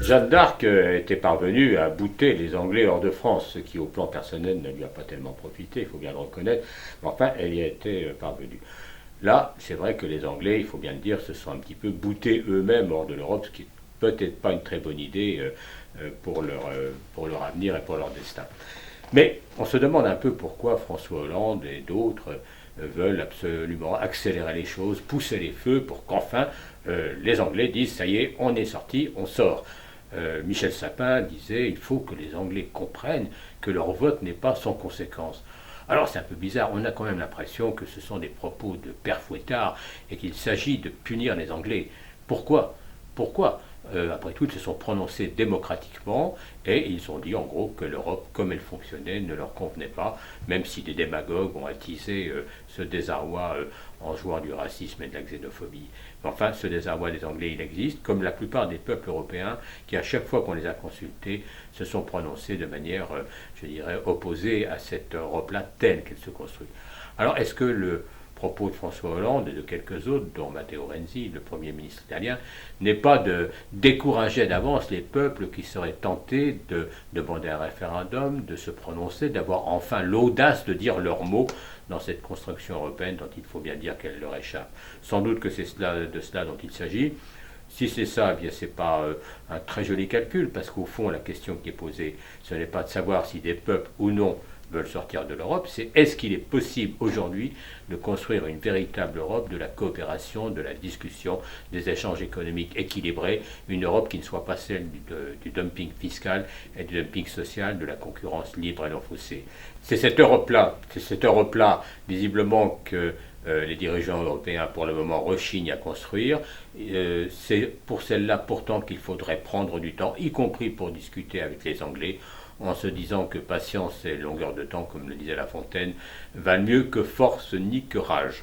Jeanne d'Arc était parvenue à bouter les Anglais hors de France, ce qui au plan personnel ne lui a pas tellement profité, il faut bien le reconnaître, mais enfin elle y était parvenue. Là, c'est vrai que les Anglais, il faut bien le dire, se sont un petit peu boutés eux-mêmes hors de l'Europe, ce qui n'est peut-être pas une très bonne idée pour leur avenir et pour leur destin. Mais on se demande un peu pourquoi François Hollande et d'autres veulent absolument accélérer les choses, pousser les feux pour qu'enfin les Anglais disent ça y est, on est sorti, on sort. Michel Sapin disait il faut que les Anglais comprennent que leur vote n'est pas sans conséquence. Alors c'est un peu bizarre, on a quand même l'impression que ce sont des propos de père Fouettard et qu'il s'agit de punir les Anglais. Pourquoi Pourquoi Après tout, ils se sont prononcés démocratiquement et ils ont dit en gros que l'Europe, comme elle fonctionnait, ne leur convenait pas, même si des démagogues ont attisé ce désarroi en jouant du racisme et de la xénophobie. Mais enfin, ce désarroi des Anglais, il existe, comme la plupart des peuples européens qui, à chaque fois qu'on les a consultés, se sont prononcés de manière, je dirais, opposée à cette Europe-là telle qu'elle se construit. Alors, est-ce que le propos de François Hollande et de quelques autres, dont Matteo Renzi, le Premier ministre italien, n'est pas de décourager d'avance les peuples qui seraient tentés de demander un référendum, de se prononcer, d'avoir enfin l'audace de dire leurs mots dans cette construction européenne dont il faut bien dire qu'elle leur échappe. Sans doute que c'est de cela dont il s'agit. Si c'est ça, eh bien c'est pas un très joli calcul, parce qu'au fond, la question qui est posée, ce n'est pas de savoir si des peuples ou non veulent sortir de l'Europe, c'est est-ce qu'il est possible aujourd'hui de construire une véritable Europe de la coopération, de la discussion, des échanges économiques équilibrés, une Europe qui ne soit pas celle du dumping fiscal et du dumping social, de la concurrence libre et non faussée. C'est cette Europe-là, visiblement, que les dirigeants européens, pour le moment, rechignent à construire. C'est pour celle-là, pourtant, qu'il faudrait prendre du temps, y compris pour discuter avec les Anglais, en se disant que patience et longueur de temps, comme le disait La Fontaine, valent mieux que force ni que rage.